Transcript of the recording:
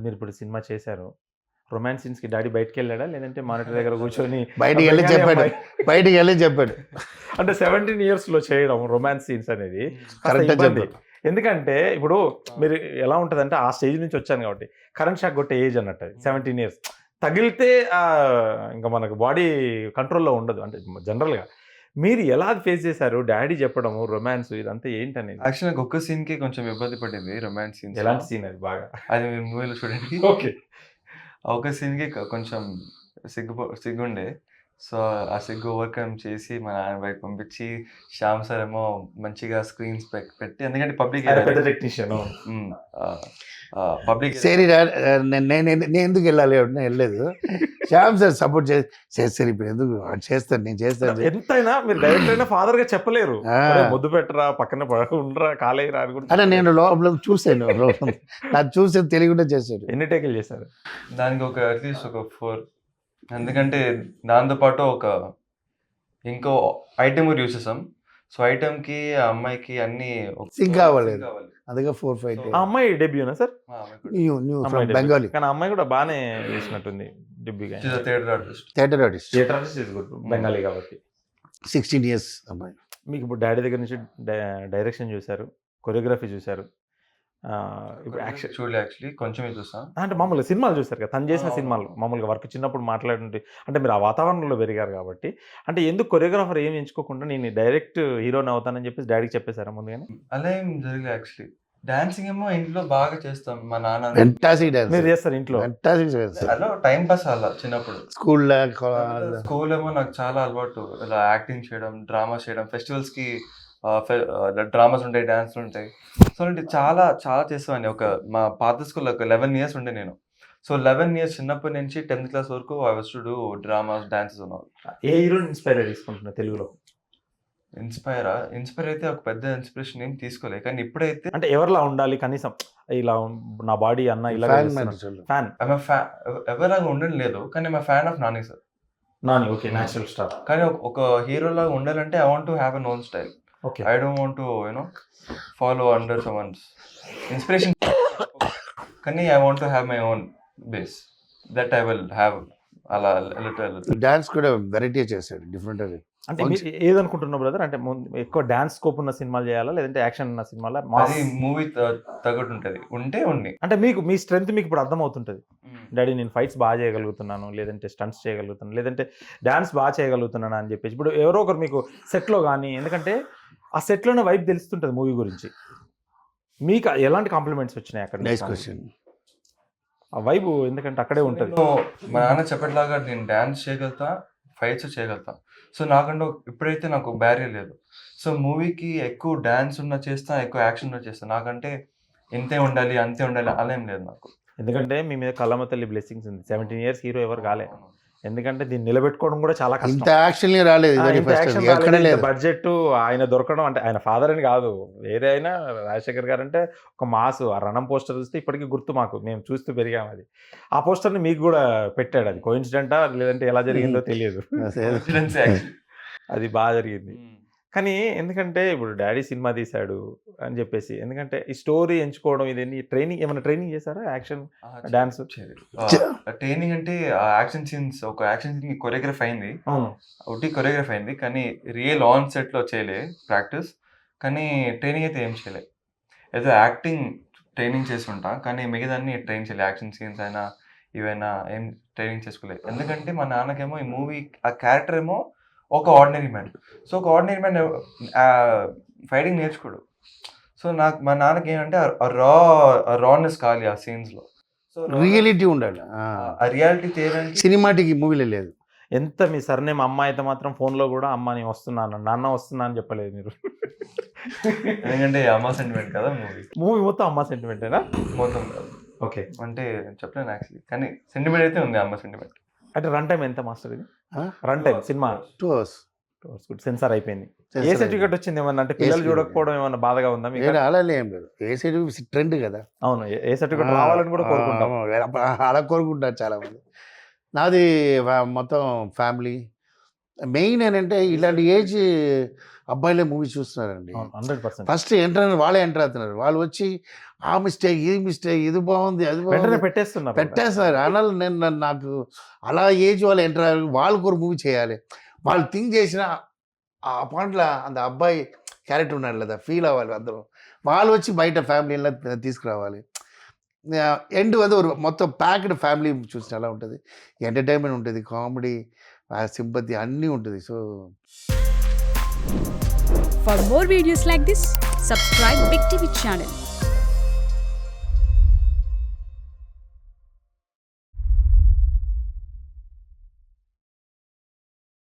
మీరు ఇప్పుడు సినిమా చేశారు. రొమాన్స్ సీన్స్‌కి డ్యాడీ బయటికెళ్ళాడా? లేదంటే మానిటర్ దగ్గర కూర్చొని బయటికెళ్ళి బెంగాలీ చెప్పాడు అమ్మాయి బయటికెళ్ళి చెప్పాడు అంటే 17 ఇయర్స్‌లో చేయడం రొమాన్స్ సీన్స్ అనేది కాస్త కరెక్ట్గా ఇబ్బంది. చెప్పాడు. ఎందుకంటే ఇప్పుడు మీరు ఎలా ఉంటదంటే ఆ స్టేజ్ నుంచి వచ్చాను కాబట్టి కరెంట్ షాక్ కొట్టే ఏజ్ అన్నట్టు అది 17 ఇయర్స్. తగిలితే ఇంక మనకు బాడీ కంట్రోల్‌లో ఉండదు. అంటే జనరల్‌గా. మీరు ఎలా అది ఫేస్ చేశారు? డ్యాడీ చెప్పడము, రొమాన్స్ ఇదంతా ఏంటనేది? యాక్చువల్లీ నాకు ఒక్క సీన్‌కి కొంచెం ఇబ్బంది పడింది రొమాన్స్ సీన్స్. ఎలాంటి సీన్ అది బాగా? అది మీరు మూవీలో చూడండి. ఓకే. ఆ ఒక్క సీన్‌కి కొంచెం సిగ్గుండే. సో, ఆ సిగ్గు ఓవర్‌కమ్ చేసి మా నాన్న బయటకి పంపించి, శ్యామ్ సార్ ఏమో మంచిగా స్క్రీన్స్ పెట్టి ఎందుకంటే పబ్లిక్ ఆయన ఏరియా. పెద్ద టెక్నీషియన్. పబ్లిక్ సరే నేను ఎందుకు వెళ్ళాలి అంటే వెళ్ళలేదు శ్యామ్ సార్ సపోర్ట్ చేస్తారు ఇప్పుడు ఎందుకు చేస్తాను నేను చేస్తాను ఎంతైనా మీరు డైరెక్ట్ అయినా ఫాదర్ గా చెప్పలేరు. ఆ. "ఒరేయ్, ముద్దు పెట్టరా, పక్కన ఉండరా, కాలేయరా అని కూడా అంటే నేను లోపల చూసాను నాకు చూసి తెలియకుండా చేశాడు. ఎన్ని టేకులు చేశారు? దానికి అట్లీస్ట్ ఒక 4. ఎందుకంటే దాంతో పాటు ఇంకో ఐటెమ్ కూడా యూజ్ చేసాం. సో ఐటెంకి ఆ అమ్మాయికి అన్నీ Sync అవ్వలేదు. అందుకే 4-5 ఆ అమ్మాయి డెబ్యూనా సార్? న్యూ అమ్మాయి ఫ్రమ్ debut. బెంగాలీ కానీ ఆ అమ్మాయి కూడా బాగానే చేసినట్టుంది డెబ్యూగా. Theatre artist. Theatre artist theatre artist is good, Bengali కాబట్టి. 16 years అమ్మాయి. మీకు ఇప్పుడు డాడీ దగ్గర నుంచి డైరెక్షన్ చూశారు, కొరియోగ్రఫీ చూశారు, ఇప్పుడు యాక్షన్ చూడలే యాక్చువల్లీ కొంచెమే చూసాం. అంటే మామూలుగా సినిమాలు చూశారు కదా, తను చేసిన అవును. సినిమాలు మామూలుగా వర్క్ చిన్నప్పుడు మాట్లాడుంటే అంటే మీరు ఆ వాతావరణంలో పెరిగారు కాబట్టి అంటే ఎందుకు కొరియోగ్రాఫర్ ఏం ఎంచుకోకుండా నేను డైరెక్ట్ హీరోని అవుతానని చెప్పేసి డాడీకి చెప్పేశారా ముందుగానే? అలా ఏం జరగలేదు యాక్చువల్లీ. డాన్సింగ్ ఏమో ఇంట్లో బాగా చేస్తాం. మా నాన్న ఫెంటాసిక్ డాన్స్ మీరు చేస్తారు ఇంట్లో? ఫెంటాసిక్ డాన్స్ అలా టైం పాస్ అలా చిన్నప్పుడు. స్కూల్లో స్కూల్ ఏమో నాకు చాలా అలవాటు ఇలా యాక్టింగ్ చేయడం, డ్రామా చేయడం, ఫెస్టివల్స్ కి డ్రామాస్ ఉంటాయి, డాన్స్ ఉంటాయి. సో అంటే చాలా చాలా చేసేవాడిని. మా పాత స్కూల్లో 11 years ఉండే నేను. సో 11 years చిన్నప్పటి నుంచి 10th క్లాస్ వరకు I was to do dramas, dances అన్నారు. ఏ హీరోని ఇన్స్పైర్ తీసుకుంటున్నా తెలుగులో? ఇన్స్పైర్ అయితే ఒక పెద్ద ఇన్స్పిరేషన్ ఏం తీసుకోలేదు. కానీ ఇప్పుడైతే అంటే ఎవరిలా ఉండాలి కనీసం ఇలా నా బాడీ అన్న ఇలా ఫ్యాన్ ఎవరిలాగా ఉండడం లేదు. కానీ మా fan of Nani sir. Nani. Okay, natural star. కానీ ఒక హీరో లాగా ఉండాలంటే I want to have an own style. Okay. I don't want to, follow under someone's inspiration. Kani, I want to have my own base. That I will have a little. Dance కూడా variety చేశాడు different. అంటే మీరు ఏదనుకుంటున్నా brother? అంటే ఎక్కువ dance scope ఉన్న సినిమాలు చేయాలా లేదంటే యాక్షన్ ఉన్న సినిమాలా? అది మూవీ తగ్గట్టు ఉంటుంది. ఉండి అంటే మీకు మీ స్ట్రెంత్ మీకు ఇప్పుడు అర్థం అవుతుంటది. డాడీ నేను ఫైట్స్ బాగా చేయగలుగుతున్నాను, లేదంటే స్టంట్స్ చేయగలుగుతున్నాను, లేదంటే డాన్స్ బాగా చేయగలుగుతున్నాను అని చెప్పేసి ఇప్పుడు ఎవరో ఒకరు మీకు సెట్లో కానీ, ఎందుకంటే ఆ సెట్లోనే వైబ్ తెలుస్తుంటుంది మూవీ గురించి. మీకు ఎలాంటి కాంప్లిమెంట్స్ వచ్చినాయి అక్కడ? Nice question. ఆ వైబ్ ఎందుకంటే అక్కడే ఉంటుంది. మా నాన్న చెప్పేట్లాగా నేను డాన్స్ చేయగలుగుతా, ఫైట్స్ చేయగలుగుతా. సో నాకంటే ఇప్పుడైతే నాకు బ్యారియర్ లేదు. సో మూవీకి ఎక్కువ డాన్స్ ఉన్న చేస్తా, ఎక్కువ యాక్షన్ ఉన్న చేస్తా. నాకంటే ఇంతే ఉండాలి, అంతే ఉండాలి అలా ఏం లేదు నాకు. ఎందుకంటే మీ మీద కళ్ళమ్మ తల్లి బ్లెస్సింగ్స్ ఉంది. 17 years హీరో ఎవరు కాలే. ఎందుకంటే దీన్ని నిలబెట్టుకోవడం కూడా చాలా కష్టం. ఇంత యాక్షన్ రాలేదు ఎక్కడ లేదు. బడ్జెట్ ఆయన దొరకడం అంటే ఆయన ఫాదర్ అని కాదు, వేరే అయినా రాజశేఖర్ గారు అంటే ఒక మాసు. ఆ రణం పోస్టర్ చూస్తే ఇప్పటికీ గుర్తు మాకు, మేము చూస్తూ పెరిగాము. అది ఆ పోస్టర్ని మీకు కూడా పెట్టాడు. అది కోఇన్సిడెంటా లేదంటే ఎలా జరిగిందో తెలియదు. అది బాగా జరిగింది. కానీ ఎందుకంటే ఇప్పుడు డాడీ సినిమా తీశాడు అని చెప్పేసి, ఎందుకంటే ఈ స్టోరీ ఎంచుకోవడం ఇది ట్రైనింగ్ ఏమైనా ట్రైనింగ్ చేశారా? యాక్షన్ డాన్స్ ట్రైనింగ్ అంటే యాక్షన్ సీన్స్, ఒక యాక్షన్ సీన్ కొరియోగ్రఫీ అయింది, ఒకటి కొరియోగ్రఫీ అయింది. కానీ రియల్ ఆన్ సెట్ లో చేయలే ప్రాక్టీస్. కానీ ట్రైనింగ్ అయితే ఏం చేయలే. ఏదో యాక్టింగ్ ట్రైనింగ్ చేసుకుంటా, కానీ మిగతాన్ని ట్రైన్ చేయలే. యాక్షన్ సీన్స్ అయినా ఇవైనా ఏం ట్రైనింగ్ చేసుకోలేదు. ఎందుకంటే మా నాన్నకేమో ఈ మూవీ ఆ క్యారెక్టర్ ఏమో ఒక ఆర్డినరీ మ్యాన్. సో ఒక ఆర్డినరీ మ్యాన్ ఫైటింగ్ నేర్చుకోడు. సో నాకు మా నాన్నకి ఏంటంటే రానెస్ కావాలి ఆ సీన్స్ లో. సో రియాలిటీ ఉండాలి. ఆ రియాలిటీ తేడానికి సినిమాటిక్ మూవీలో లేదు. ఎంత మీ సర్నేమ్ అమ్మ అయితే మాత్రం ఫోన్లో కూడా అమ్మ నేను వస్తున్నాను, నాన్న వస్తున్నా అని చెప్పలేదు మీరు. ఎందుకంటే అమ్మ సెంటిమెంట్ కదా మూవీ మొత్తం అమ్మ సెంటిమెంటేనా? మొత్తం కాదు. ఓకే. అంటే చెప్పలేను యాక్చువల్లీ, కానీ సెంటిమెంట్ అయితే ఉంది, అమ్మ సెంటిమెంట్. అంటే రన్ టైం ఎంత మాస్టర్ ఇది? Run time cinema 2 hours. Censor అయిపోయింది. ఏ సర్టిఫికేట్ వచ్చింది ఏమన్నా? అంటే పిల్లలు చూడకపోవడం ఏమన్నా బాధగా ఉందా మీకు? అలా ఏం లేదు. ఏ సైడ్ ట్రెండ్ కదా. అవును, ఏ సర్టిఫికేట్ రావాలని కూడా కోరుకుంటాం. అలా కోరుకుంటారు చాలా మంది. నాది మొత్తం ఫ్యామిలీ మెయిన్ ఏంటంటే ఇలాంటి ఏజ్ అబ్బాయిలే మూవీ చూస్తున్నారండి. 100%. ఫస్ట్ వాళ్ళే ఎంటర్ అవుతున్నారు. వాళ్ళు వచ్చి ఆ మిస్టేక్, ఈ మిస్టేక్, ఇది బాగుంది, అది వెంటనే బాగుంది పెట్టేస్తున్నారు. పెట్టేస్తారు. అనాలి నాకు అలా ఏజ్ వాళ్ళు ఎంటర్ అయ్యారు. వాళ్ళు కూడా మూవీ చేయాలి. వాళ్ళు థింక్ చేసిన ఆ పాయింట్లో అంత అబ్బాయి క్యారెక్టర్ ఉన్నాడు కదా, ఫీల్ అవ్వాలి అందరూ. వాళ్ళు వచ్చి బయట ఫ్యామిలీలో తీసుకురావాలి. ఎండ్ అది ఒక మొత్తం ప్యాక్డ్ ఫ్యామిలీ చూసిన అలా ఉంటుంది. ఎంటర్టైన్మెంట్ ఉంటుంది, కామెడీ, సింపతి అన్నీ ఉంటుంది. So For more videos like this, subscribe Big TV channel.